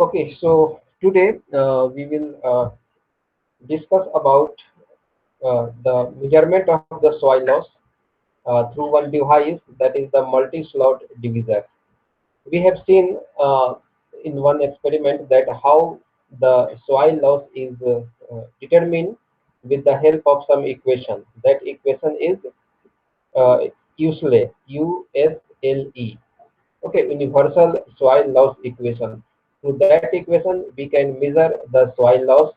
Okay, so today we will discuss about the measurement of the soil loss through one device, that is the multi-slot divisor. We have seen in one experiment that how the soil loss is determined with the help of some equation. That equation is USLE, USLE. Okay, universal soil loss equation. Through that equation, we can measure the soil loss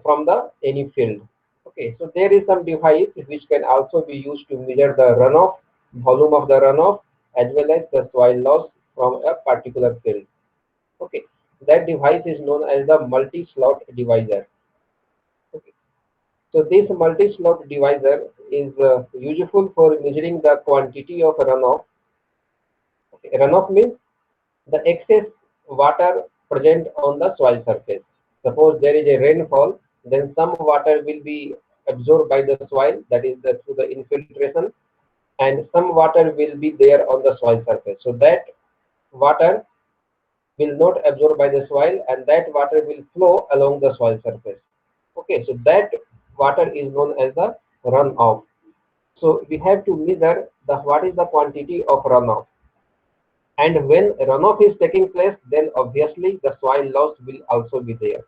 from the any field. Okay, so there is some device which can also be used to measure the runoff, volume of the runoff, as well as the soil loss from a particular field. Okay, that device is known as the multi-slot divisor. Okay, so this multi-slot divisor is useful for measuring the quantity of runoff. Okay, runoff means the excess water present on the soil surface. Suppose there is a rainfall, then some water will be absorbed by the soil, that is through the infiltration, and some water will be there on the soil surface. So that water will not absorb by the soil, and that water will flow along the soil surface. Okay, so that water is known as the runoff. So we have to measure the what is the quantity of runoff. And when runoff is taking place, then obviously the soil loss will also be there.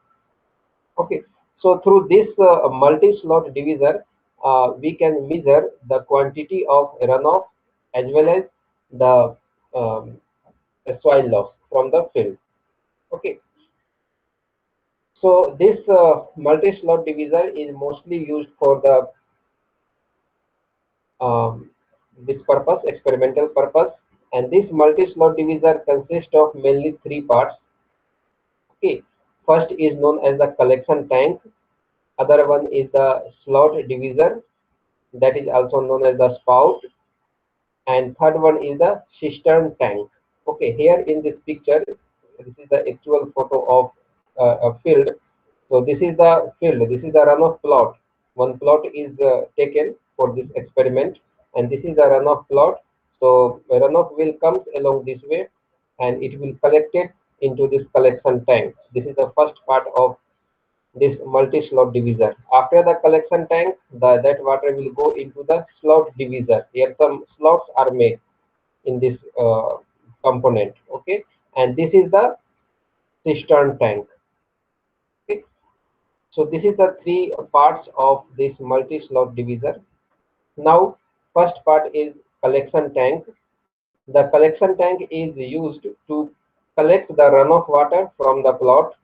Okay, so through this multi-slot divisor, we can measure the quantity of runoff as well as the soil loss from the field. Okay, so this multi-slot divisor is mostly used for the this purpose, experimental purpose, and this multi-slot divisor consists of mainly three parts. Okay, first is known as the collection tank. Other one is the slot divisor, that is also known as the spout, and third one is the cistern tank. Okay, here in this picture, this is the actual photo of a field. So this is the field, this is the runoff plot. One plot is taken for this experiment, and this is the runoff plot. So runoff will come along this way, and it will collect it into this collection tank. This is the first part of this multi-slot divisor. After the collection tank, that water will go into the slot divisor. Here some slots are made in this component. Okay, and this is the cistern tank. Okay, so this is the three parts of this multi-slot divisor. Now, first part is collection tank. The collection tank is used to collect the runoff water from the plot.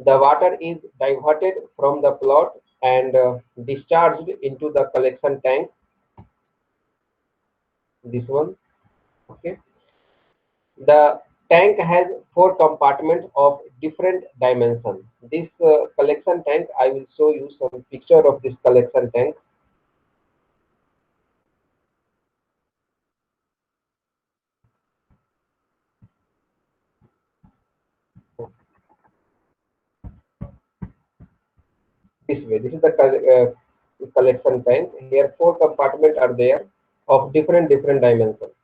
The water is diverted from the plot and discharged into the collection tank. This one. Okay. The tank has four compartments of different dimensions. This collection tank, I will show you some picture of this collection tank. This way. This is the collection tank. Here four compartments are there of different dimensions.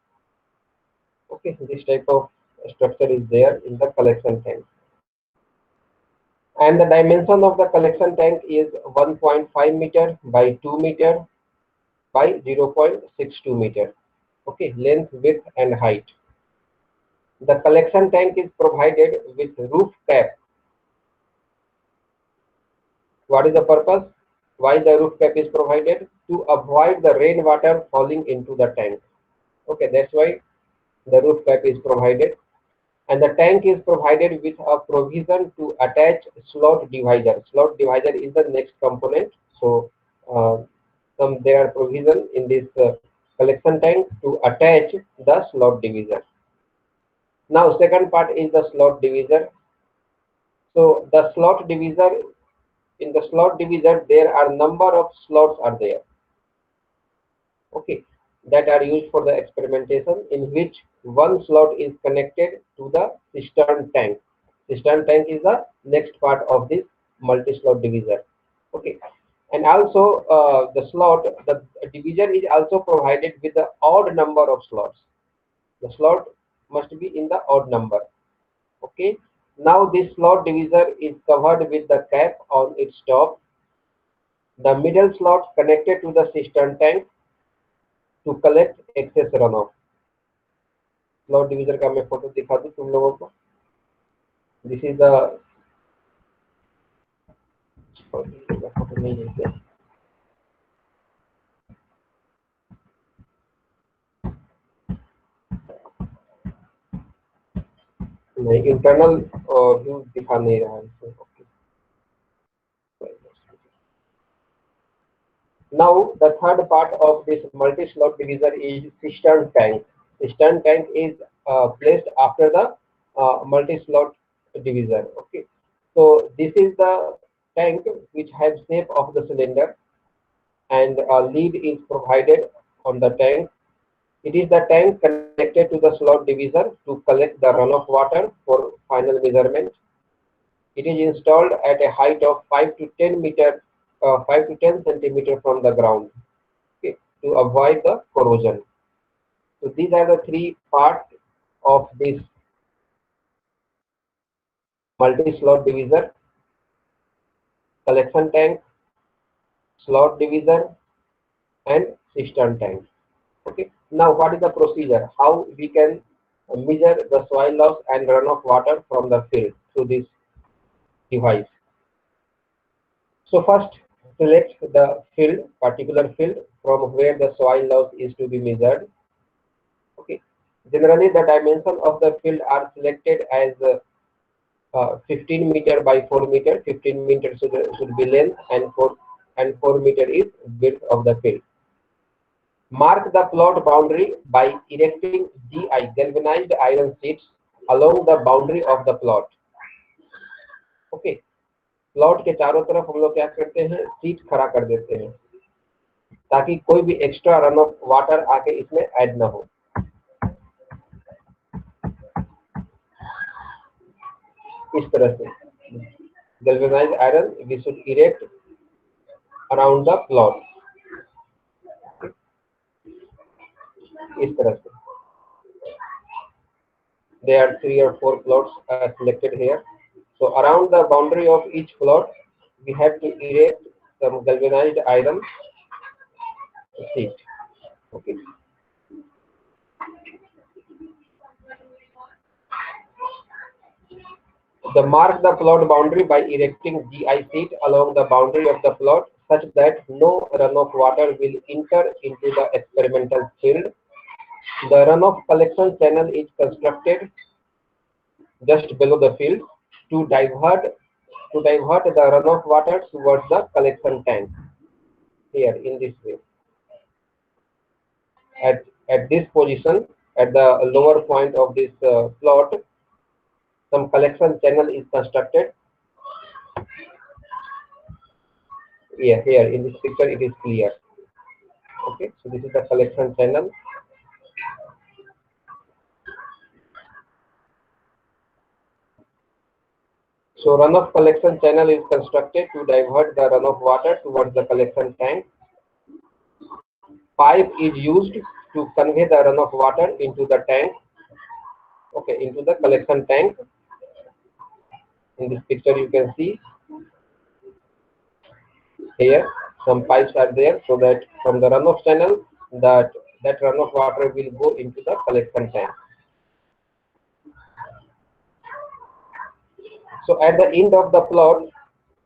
Okay, this type of structure is there in the collection tank. And the dimension of the collection tank is 1.5 meter by 2 meter by 0.62 meter. Okay, length, width, and height. The collection tank is provided with roof cap. What is the purpose? Why the roof cap is provided? To avoid the rainwater falling into the tank. Okay, that's why the roof cap is provided. And the tank is provided with a provision to attach slot divisor. Slot divisor is the next component. So there are provision in this collection tank to attach the slot divisor. Now second part is the slot divisor. So the slot divisor, in the slot divisor there are number of slots are there. Okay, that are used for the experimentation, in which one slot is connected to the cistern tank. Cistern tank is the next part of this multi-slot divisor. Okay, and also the divisor is also provided with the odd number of slots. The slot must be in the odd number. Okay. Now this slot divisor is covered with the cap on its top. The middle slot connected to the cistern tank to collect excess runoff. Slot divisor का मैं photo दिखा दूं तुम लोगों को. This is the photo नहीं है क्या? नहीं, इंटरनल व्यू दिखा नहीं रहा है इसमें. Now the third part of this multi-slot divisor is cistern tank. Cistern tank is placed after the multi-slot divisor. Okay, so this is the tank which has shape of the cylinder, and a lid is provided on the tank. It is the tank connected to the slot divisor to collect the runoff water for final measurement. It is installed at a height of 5 to 10 meter, 5 to 10 centimeter from the ground, okay, to avoid the corrosion. So these are the three parts of this multi-slot divisor: collection tank, slot divisor, and cistern tank. Okay. Now, what is the procedure? How we can measure the soil loss and runoff water from the field through this device? So first, select the field, particular field from where the soil loss is to be measured. Okay. Generally, the dimension of the field are selected as 15 meter by 4 meter. 15 meter should be length, and 4 meter is width of the field. Mark the plot boundary by erecting GI galvanized iron sheets along the boundary of the plot. Okay. Plot के चारों तरफ हम लोग क्या करते हैं, seat खड़ा कर देते हैं ताकि कोई भी एक्स्ट्रा रन ऑफ वाटर आके इसमें ऐड ना हो. इस तरह से galvanized iron we should erect around the plot. इस तरह से there are 3 or 4 plots selected here. So around the boundary of each plot, we have to erect some galvanized iron sheet. Okay. Mark the plot boundary by erecting GI sheet along the boundary of the plot such that no runoff water will enter into the experimental field. The runoff collection channel is constructed just below the field to divert the runoff water towards the collection tank. Here in this way, at this position, at the lower point of this plot, some collection channel is constructed. Yeah, here in this picture it is clear. Okay, so this is the collection channel. So runoff collection channel is constructed to divert the runoff water towards the collection tank. Pipe is used to convey the runoff water into the tank. Okay, into the collection tank. In this picture you can see here some pipes are there, so that from the runoff channel that runoff water will go into the collection tank. So at the end of the plot,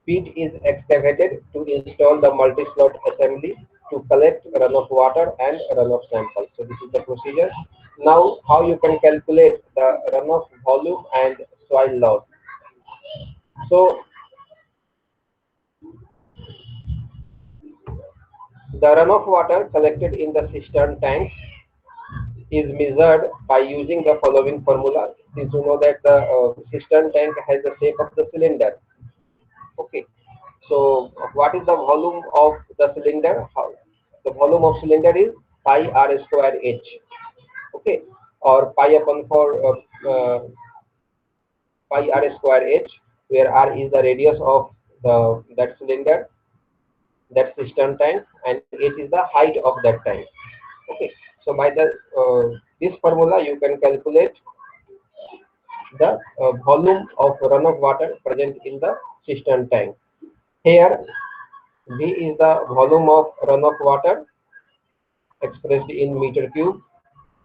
pit is excavated to install the multi-slot assembly to collect runoff water and runoff sample. So this is the procedure. Now, how you can calculate the runoff volume and soil loss? So the runoff water collected in the cistern tank is measured by using the following formula. Since you know that the cistern tank has the shape of the cylinder. Okay, so what is the volume of the cylinder? The volume of cylinder is pi r square h. Okay, or pi upon 4 pi r square h, where r is the radius of that cylinder, that cistern tank, and h is the height of that tank. Okay, so by the this formula you can calculate the volume of runoff water present in the cistern tank. Here, V is the volume of runoff water expressed in meter cube.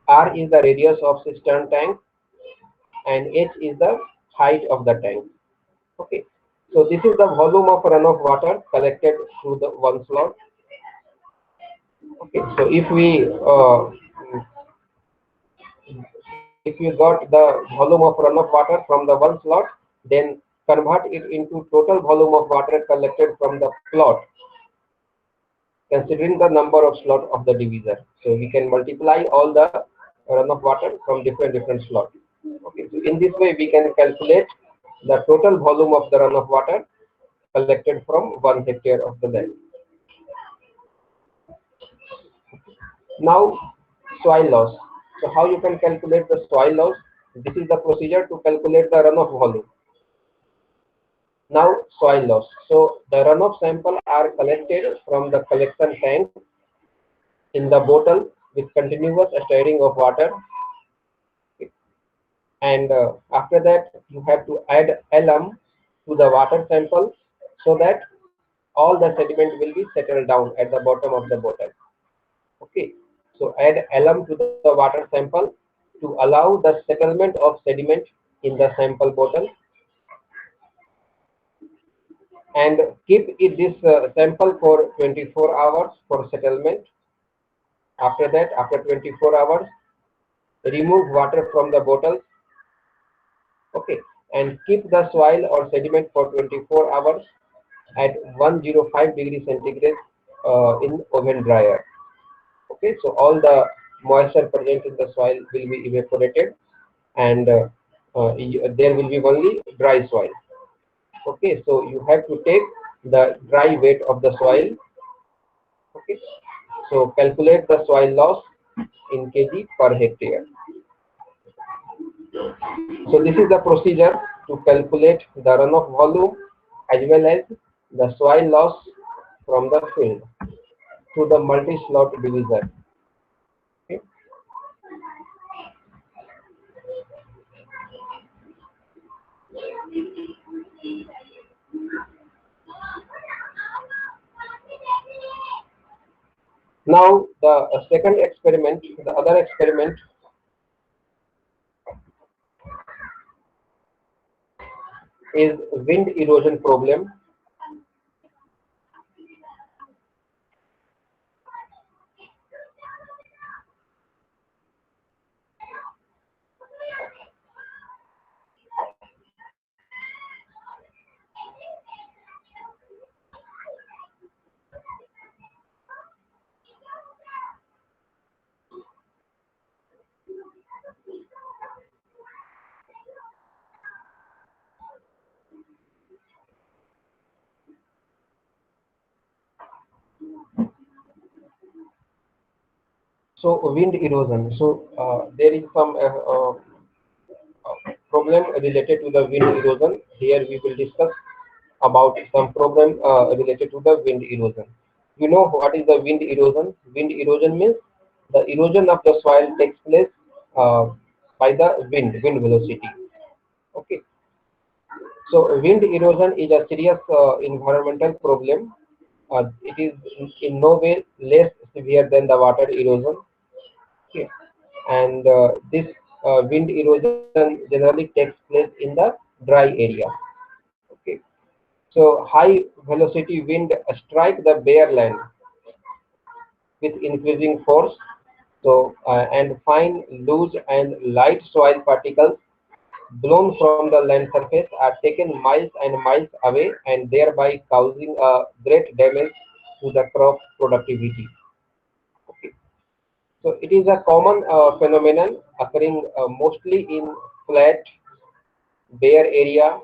R is the radius of cistern tank, and H is the height of the tank. Okay, so this is the volume of runoff water collected through the one slot. Okay, so if you got the volume of runoff water from the one slot, then convert it into total volume of water collected from the plot, considering the number of slot of the divisor. So we can multiply all the runoff water from different slots. Okay, so in this way we can calculate the total volume of the runoff water collected from 1 hectare of the land. Now, soil loss. So how you can calculate the soil loss? This is the procedure to calculate the runoff volume. Now, soil loss. So the runoff sample are collected from the collection tank in the bottle with continuous stirring of water, and after that you have to add alum to the water sample so that all the sediment will be settled down at the bottom of the bottle. Okay, so add alum to the water sample to allow the settlement of sediment in the sample bottle, and keep this sample for 24 hours for settlement. After that, after 24 hours, remove water from the bottle. Okay, and keep the soil or sediment for 24 hours at 105 degrees centigrade in oven dryer. Okay, so all the moisture present in the soil will be evaporated, and there will be only dry soil. Okay, so you have to take the dry weight of the soil. Okay, so calculate the soil loss in kg per hectare. So this is the procedure to calculate the runoff volume as well as the soil loss from the field to the multi-slot divisor. Okay. Now the second experiment, the other experiment is wind erosion problem. So wind erosion. So there is some problem related to the wind erosion. Here we will discuss about some problem related to the wind erosion. You know what is the wind erosion? Wind erosion means the erosion of the soil takes place by the wind velocity. Okay. So wind erosion is a serious environmental problem. It is in no way less severe than the water erosion. Okay. And this wind erosion generally takes place in the dry area. Okay. So high velocity wind strike the bare land with increasing force. So and fine, loose, and light soil particles blown from the land surface are taken miles and miles away, and thereby causing a great damage to the crop productivity. Okay. So it is a common phenomenon occurring mostly in flat, bare area,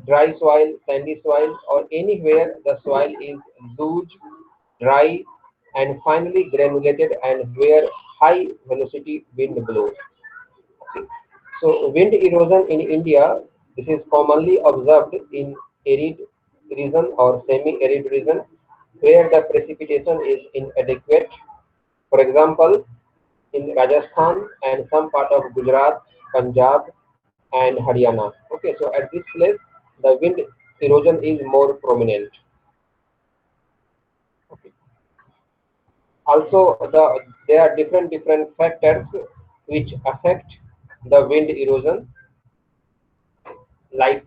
dry soil, sandy soil, or anywhere the soil is loose, dry, and finely granulated, and where high velocity wind blows. Okay. So wind erosion in India, this is commonly observed in arid region or semi-arid region where the precipitation is inadequate. For example, in Rajasthan and some part of Gujarat, Punjab, and Haryana. Okay, so at this place, the wind erosion is more prominent. Okay. Also, there are different factors which affect the wind erosion, like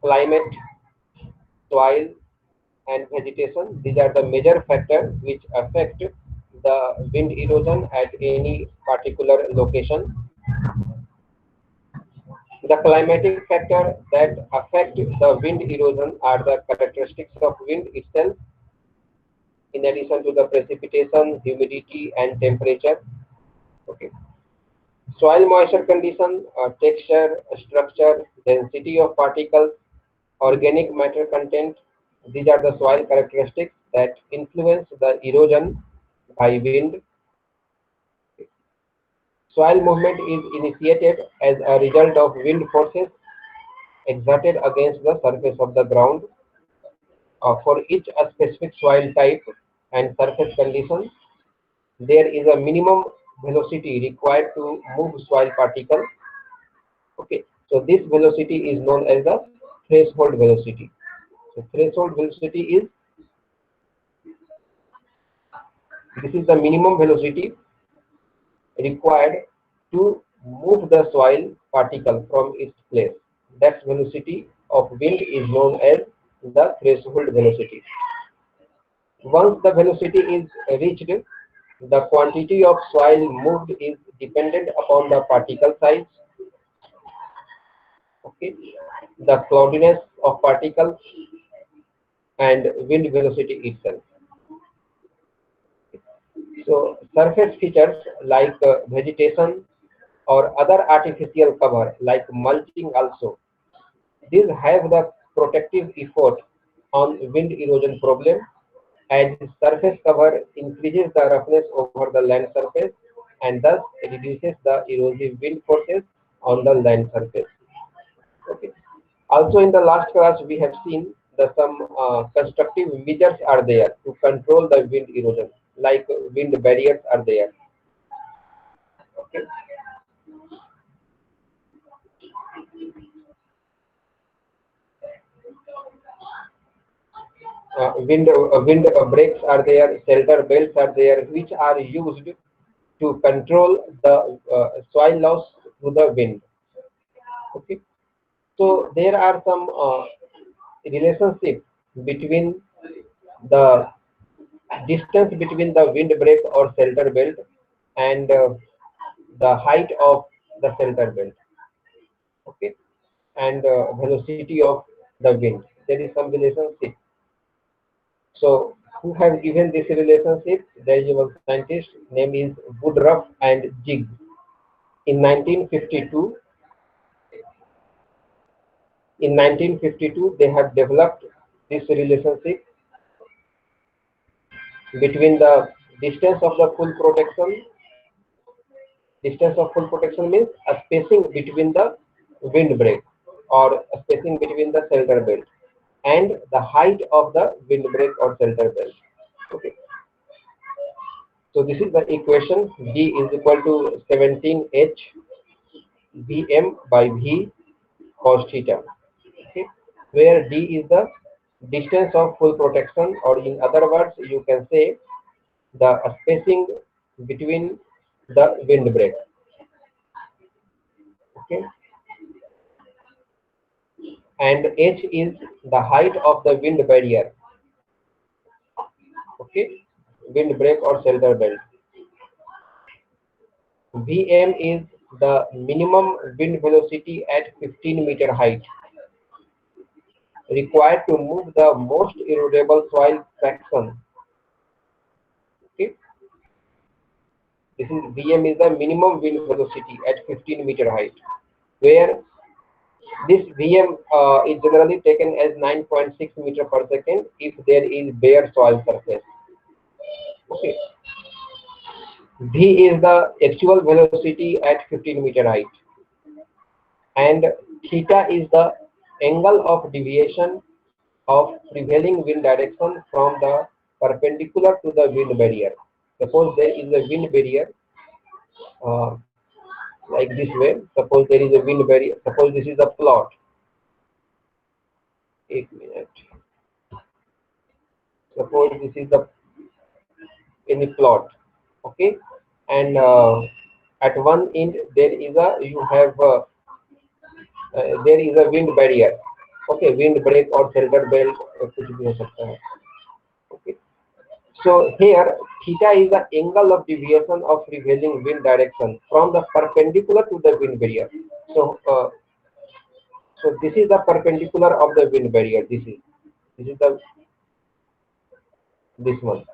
climate, soil, and vegetation. These are the major factors which affect the wind erosion at any particular location. The climatic factors that affect the wind erosion are the characteristics of wind itself, in addition to the precipitation, humidity, and temperature. Okay. Soil moisture condition, texture, structure, density of particles, organic matter content. These are the soil characteristics that influence the erosion by wind. Soil movement is initiated as a result of wind forces exerted against the surface of the ground. For each a specific soil type and surface condition, there is a minimum velocity required to move soil particles. Okay, so this velocity is known as the threshold velocity. So threshold velocity is, this is the minimum velocity required to move the soil particle from its place. That velocity of wind is known as the threshold velocity. Once the velocity is reached, the quantity of soil moved is dependent upon the particle size, okay, the cloudiness of particles, and wind velocity itself. So surface features like vegetation or other artificial cover like mulching also, these have the protective effect on wind erosion problem, as surface cover increases the roughness over the land surface and thus reduces the erosive wind forces on the land surface. Okay. Also, in the last class, we have seen the some constructive measures are there to control the wind erosion, like wind barriers are there. Okay. Wind breaks are there, shelter belts are there, which are used to control the soil loss through the wind. Okay. So there are some relationship between the distance between the windbreak or shelter belt and the height of the shelter belt, okay, and velocity of the wind. There is some relationship. So who have given this relationship? There is one scientist name is Woodruff and Jig. In 1952, they have developed this relationship between the distance of the full protection. Distance of full protection means a spacing between the windbreak or a spacing between the shelter belt and the height of the windbreak or shelter belt. Okay. So this is the equation. D is equal to 17H Vm by V cos theta. Okay. Where D is the distance of full protection, or in other words, you can say the spacing between the windbreak. Okay. And H is the height of the wind barrier. Okay, windbreak or shelter belt. Vm is the minimum wind velocity at 15-meter height required to move the most erodible soil fraction. Okay, this is Vm is the minimum wind velocity at 15-meter height, where this Vm is generally taken as 9.6 meter per second if there is bare soil surface. Okay. V is the actual velocity at 15-meter height, and theta is the angle of deviation of prevailing wind direction from the perpendicular to the wind barrier. Suppose there is a wind barrier, uh, like this way. Suppose there is a wind barrier. Suppose this is a plot. 8 minutes. Suppose this is the any plot. Okay, and at one end there is a you have there is a wind barrier. Okay, wind break or shelter belt कुछ भी हो सकता है. Okay. So here theta is the angle of deviation of prevailing wind direction from the perpendicular to the wind barrier. So so this is the perpendicular of the wind barrier. This is the this one.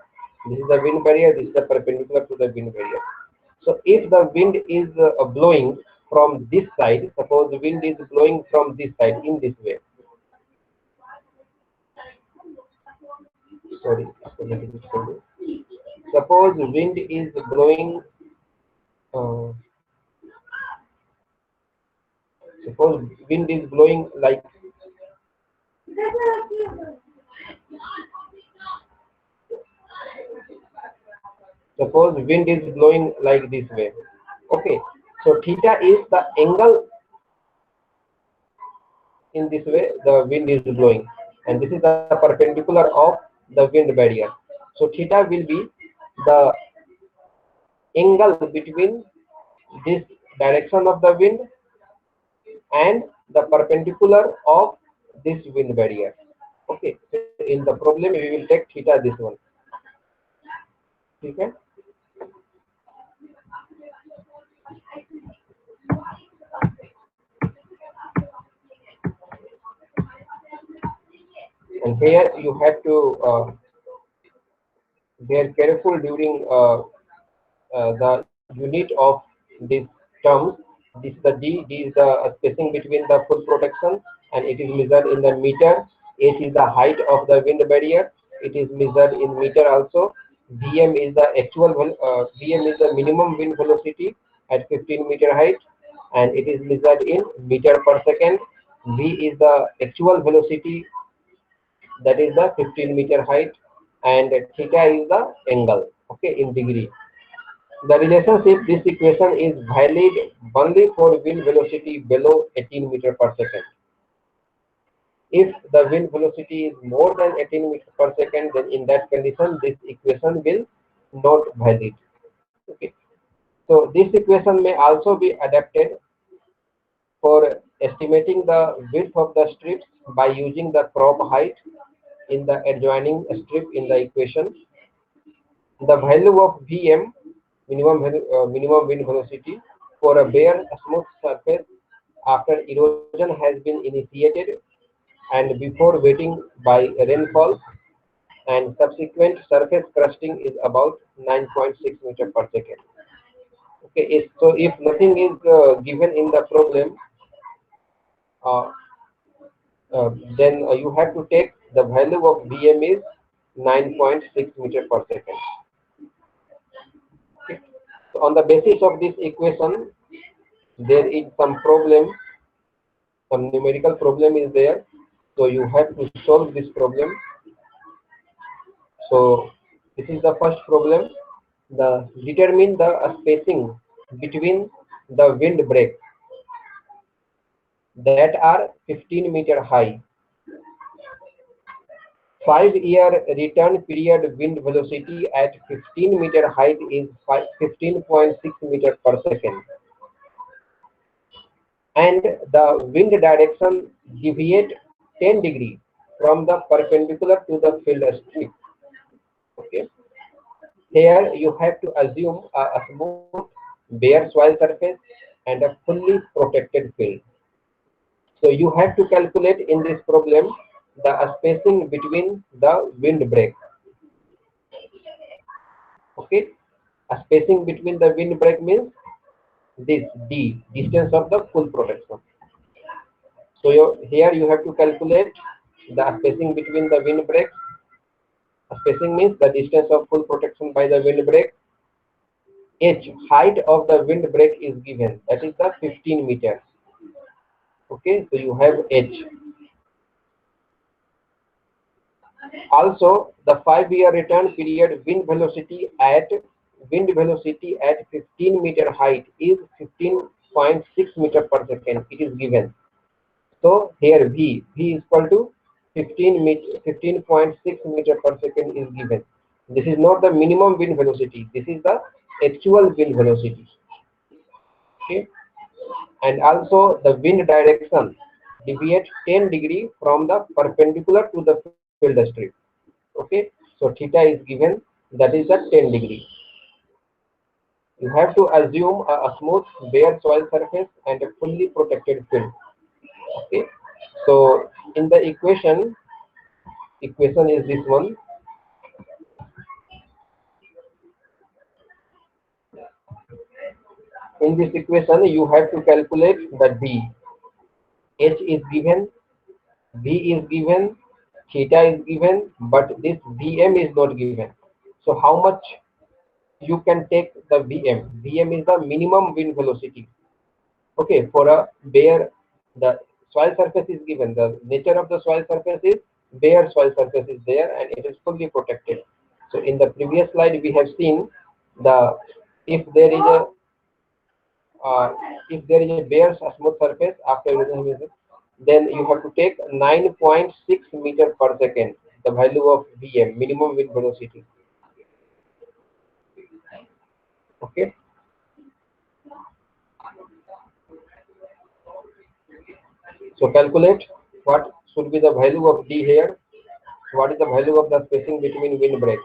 This is the wind barrier. This is the perpendicular to the wind barrier. So if the wind is blowing from this side, suppose the wind is blowing from this side in this way. Sorry, suppose wind is blowing. Uh, suppose wind is blowing like suppose wind is blowing like this way. Okay, so theta is the angle in this way the wind is blowing, and this is the perpendicular of the wind barrier. So theta will be the angle between this direction of the wind and the perpendicular of this wind barrier. Okay, so in the problem we will take theta this one. Okay. And here you have to be careful during the unit of these terms. This is the D. D is the spacing between the full protection, and it is measured in the meter. H is the height of the wind barrier. It is measured in meter also. Vm is the Vm is the minimum wind velocity at 15-meter height, and it is measured in meter per second. V is the actual velocity, that is the 15-meter height, and theta is the angle. Okay, in degree. The relationship, this equation is valid only for wind velocity below 18 meter per second. If the wind velocity is more than 18 meter per second, then in that condition this equation will not valid. Okay. So this equation may also be adapted for estimating the width of the strips by using the crop height in the adjoining strip in the equation. The value of Vm, minimum wind velocity, for a bare smooth surface after erosion has been initiated and before wetting by rainfall and subsequent surface crusting is about 9.6 meter per second. Okay, so if nothing is given in the problem, uh, then you have to take the value of Vm is 9.6 meter per second. Okay. So on the basis of this equation, there is some problem, some numerical problem is there. So you have to solve this problem. So this is the first problem. Determine the spacing between the wind break that are 15-meter high. 5-year return period wind velocity at 15-meter height is 15.6 meters per second. And the wind direction deviate 10 degree from the perpendicular to the field strip. Okay. Here you have to assume a smooth bare soil surface and a fully protected field. So you have to calculate in this problem the spacing between the wind break. Okay, a spacing between the wind break means this D, distance of the full protection. So here you have to calculate the spacing between the wind break. Spacing means the distance of full protection by the wind break. H, height of the wind break is given, that is the 15 meters. Okay, so you have H. Also, the 5-year return period wind velocity at 15-meter height is 15.6 meter per second. It is given. So here V is equal to 15.6 meter per second is given. This is not the minimum wind velocity. This is the actual wind velocity. Okay, and also the wind direction deviates 10 degree from the perpendicular to the field strip. Okay, so theta is given, that is the 10 degree. You have to assume a smooth bare soil surface and a fully protected field. Okay, so in the equation is this one. In this equation you have to calculate the d. H is given, v is given, theta is given, but this vm is not given. So how much you can take the vm is the minimum wind velocity. Okay, for a bare, the soil surface is given, the nature of the soil surface is bare soil surface is there and it is fully protected. So in the previous slide we have seen the, if there is a uh, if there is a bare smooth surface after erosion, then you have to take 9.6 meter per second, the value of vm, minimum wind velocity. Okay, so calculate what should be the value of d here. What is the value of the spacing between wind breaks?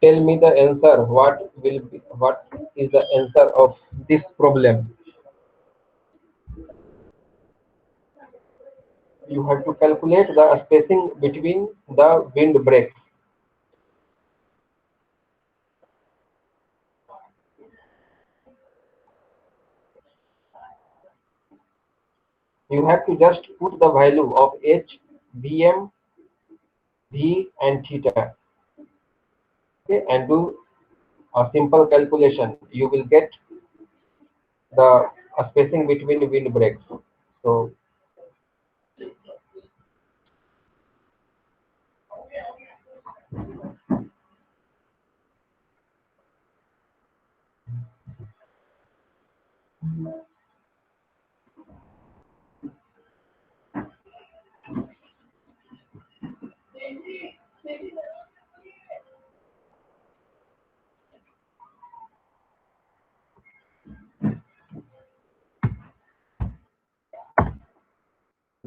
Tell me the answer. What is the answer of this problem? You have to calculate the spacing between the wind breaks. You have to just put the value of h, vm, v and theta. Okay, and do a simple calculation. You will get the spacing between wind breaks. So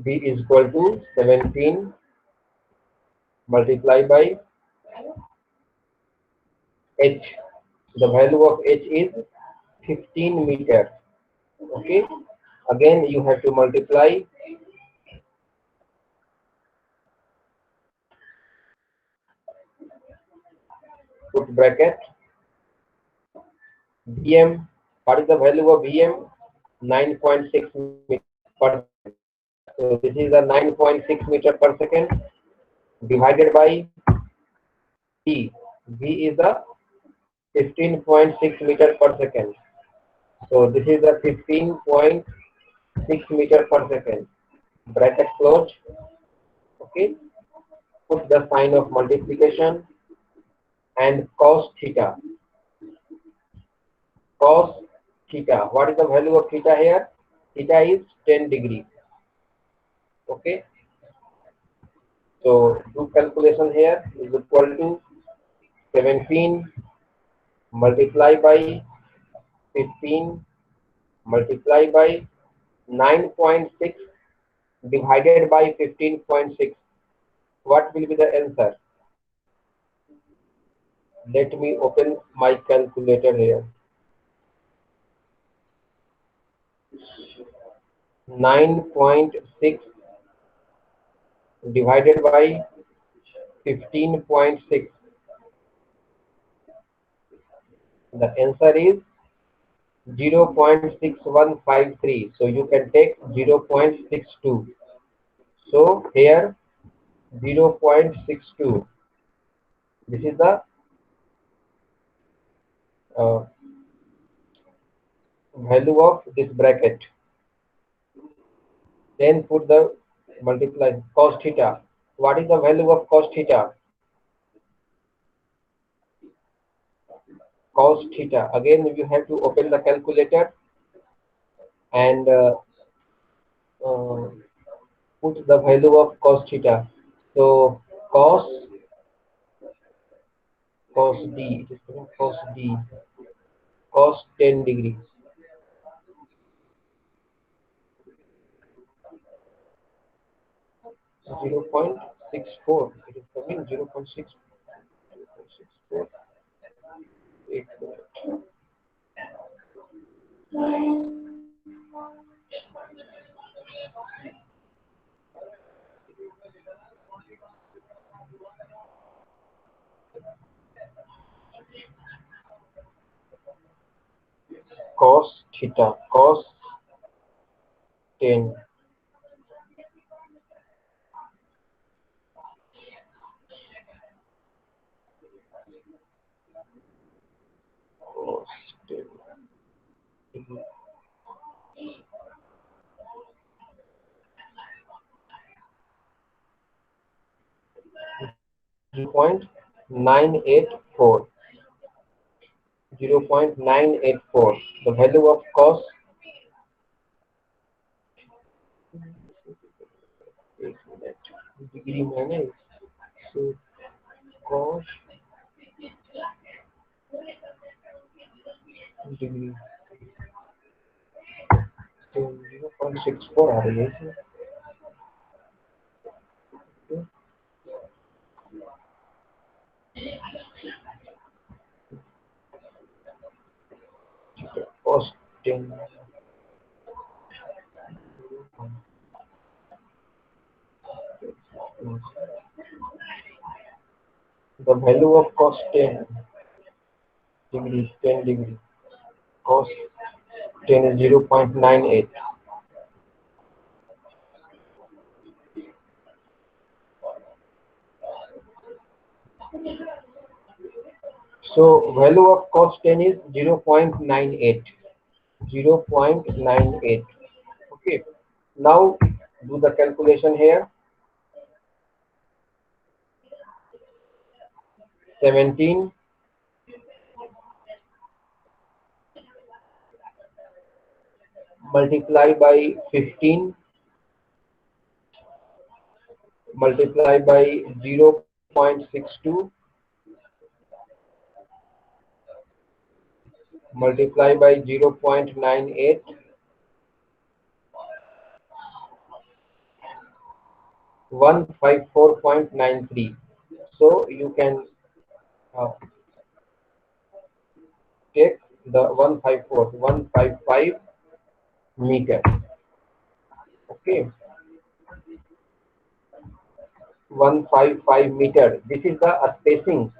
v is equal to 17 multiplied by h. The value of h is 15 meter. Okay, again you have to multiply put bracket vm. What is the value of vm? 9.6 meter per second. So this is a 9.6 meter per second divided by v. V is a 15.6 meter per second. So this is a 15.6 meter per second. Bracket closed. Okay, put the sign of multiplication and cos theta. Cos theta. What is the value of theta here? Theta is 10 degree. Okay. So do calculation here is equal to 17 multiplied by 15 multiplied by 9.6 divided by 15.6. What will be the answer? Let me open my calculator here. 9.6 divided by 15.6. The answer is 0.6153. So you can take 0.62. So here 0.62. This is the uh, value of this bracket. Then put the multiply cos theta. What is the value of cos theta? Cos theta. Again, you have to open the calculator and uh, put the value of cos theta. So cos d, it is cos d, cos 10 degrees. 0.64. It is coming 0.6. 0.64. 8 cos theta, cos 10. Cos 10. 0.984. 0.984. The value of cos degree minus. So cos degree 0.64 आ रही है. Cos 10. The value of cos 10 degree, 10 degree, cos 10 is 0.98. So value of cos 10 is 0.98. 0.98. Okay. Now do the calculation here. 17 multiply by 15 multiply by 0.62 multiply by 0.98 154.93. So you can take the 155 meter. Okay, 155 meter. This is the spacing.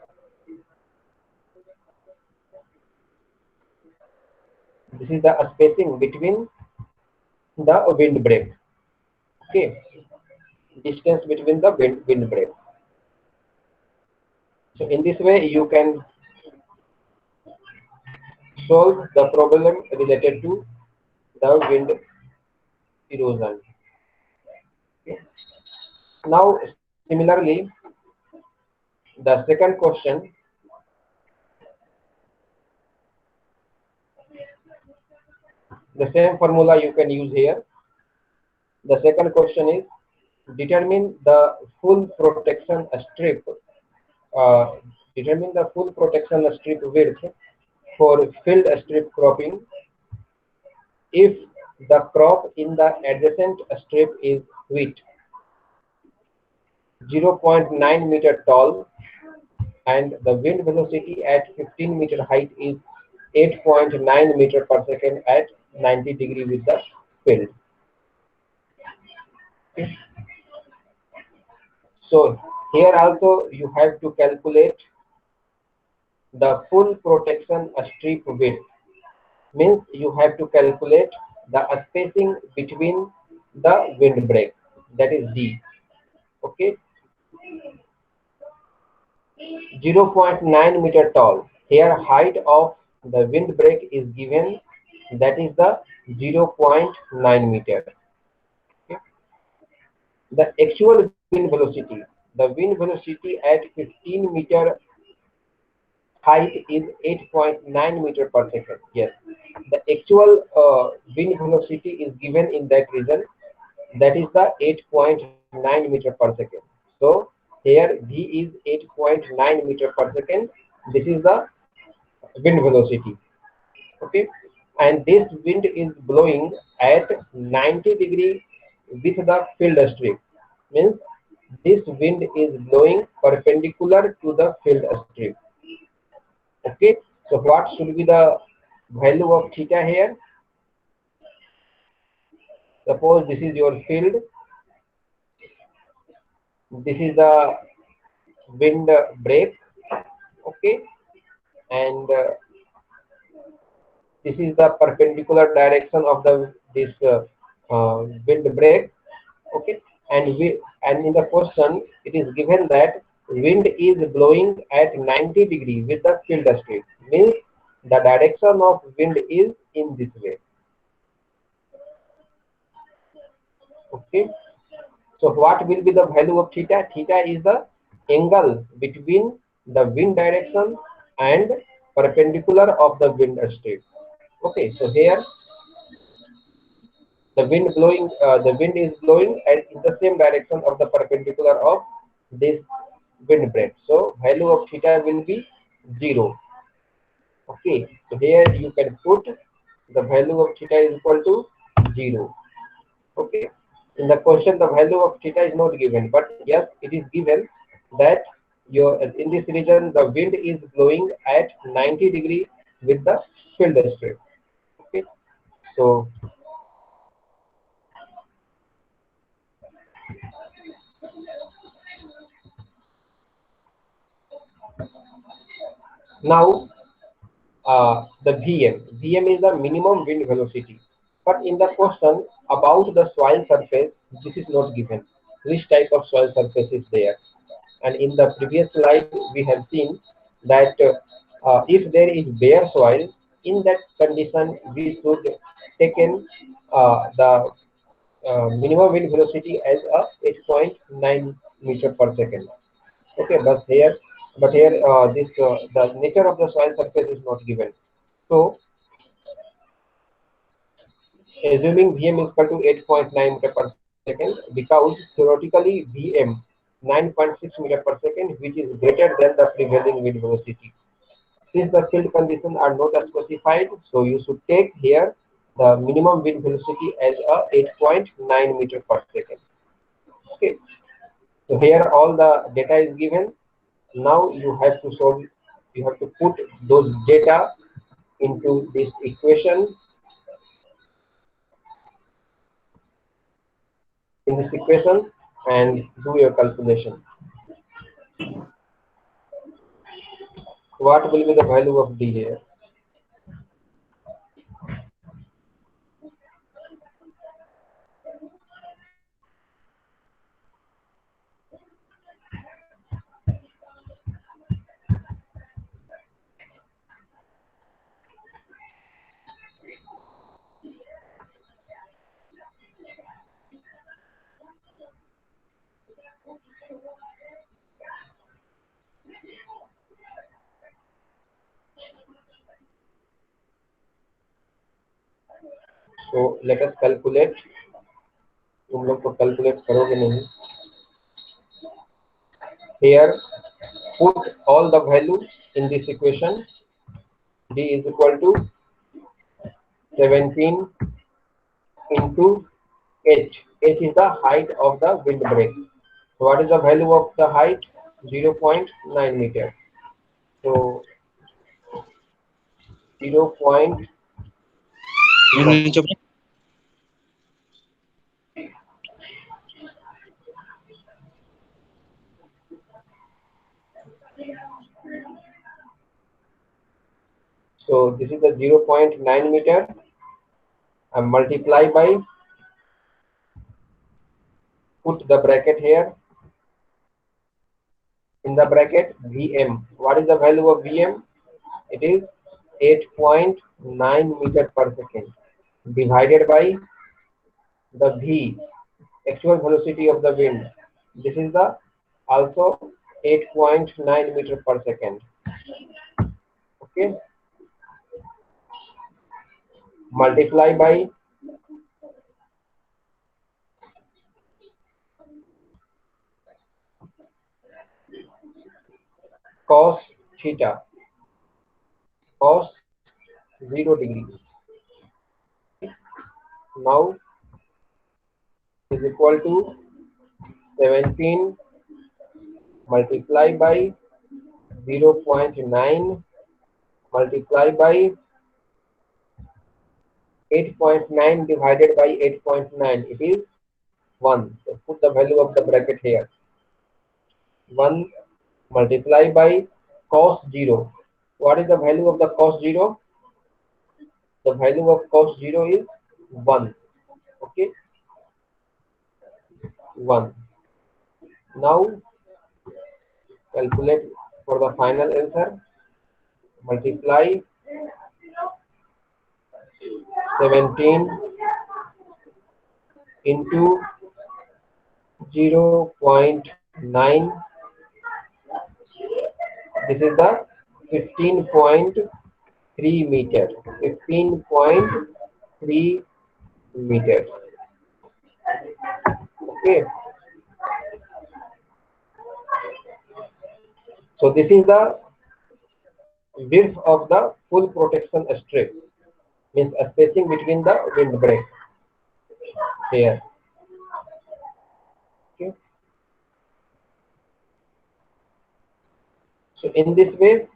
This is the spacing between the windbreak. Okay, distance between the windbreak. So in this way you can solve the problem related to the wind erosion. Okay. Now similarly, the second question, the same formula you can use here. The second question is determine the full protection strip. Uh, Determine the full protection strip width for field strip cropping if the crop in the adjacent strip is width 0.9 meter tall and the wind velocity at 15 meter height is 8.9 meter per second at 90 degree with the field. Okay. So here also you have to calculate the full protection strip width. Means you have to calculate the spacing between the windbreak, that is D. Okay, 0.9 meter tall. Here height of the windbreak is given, that is the 0.9 meter. Okay. The actual wind velocity. The wind velocity at 15 meter height is 8.9 meter per second. Yes, the actual wind velocity is given in that region, that is the 8.9 meter per second. So here V is 8.9 meter per second. This is the wind velocity. Okay, and this wind is blowing at 90 degree with the field strip. Means this wind is blowing perpendicular to the field strip. Okay, so what should be the value of theta here? Suppose this is your field, this is the wind break. Okay, and this is the perpendicular direction of the this wind break. Okay, and in the question it is given that wind is blowing at 90 degree with the field strip. Means the direction of wind is in this way. Okay, so what will be the value of theta? Theta is the angle between the wind direction and perpendicular of the wind strip. Okay, so here the wind is blowing and in the same direction of the perpendicular of this wind break. So value of theta will be 0. Okay, so here you can put the value of theta is equal to 0. Okay, in the question the value of theta is not given, but yes, it is given that your in this region the wind is blowing at 90 degree with the field strip. Okay, so now the VM. VM is the minimum wind velocity. But in the question about the soil surface, this is not given. Which type of soil surface is there? And in the previous slide, we have seen that if there is bare soil, in that condition, we should take in the minimum wind velocity as a 8.9 meter per second. Okay, but here this the nature of the soil surface is not given. So assuming Vm is equal to 8.9 meter per second, because theoretically Vm 9.6 meter per second, which is greater than the prevailing wind velocity. Since the field conditions are not specified, so you should take here the minimum wind velocity as a 8.9 meter per second. Okay, so here all the data is given. Now you have to put those data into this equation. And do your calculation. What will be the value of D here? So let us calculate. तुम लोग तो calculate करोगे नहीं. Here put all the values in this equation. D is equal to 17 into H. H is the height of the windbreak. So what is the value of the height? 0.9 meter. So 0.9. So this is the 0.9 meter and multiply by, put the bracket here, in the bracket Vm. What is the value of Vm? It is 8.9 meter per second divided by the V, actual velocity of the wind. This is the also 8.9 meter per second. Okay, multiply by cos theta, cos 0 degree. Now is equal to 17 multiply by 0.9 multiply by 8.9 divided by 8.9. It is 1. So put the value of the bracket here. 1 multiply by cos 0. What is the value of the cos 0? The value of cos 0 is 1. Okay, 1. Now calculate for the final answer. Multiply 17 into 0.9. This is the 15.3 meter. 15.3 meters. Okay. So this is the width of the full protection strip, means a spacing between the windbreak here. Okay. So in this way,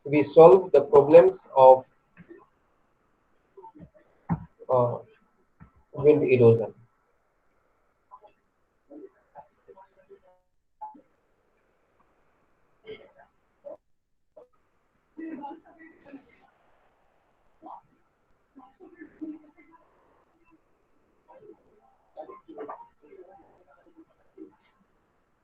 we solve the problems of uh, wind erosion.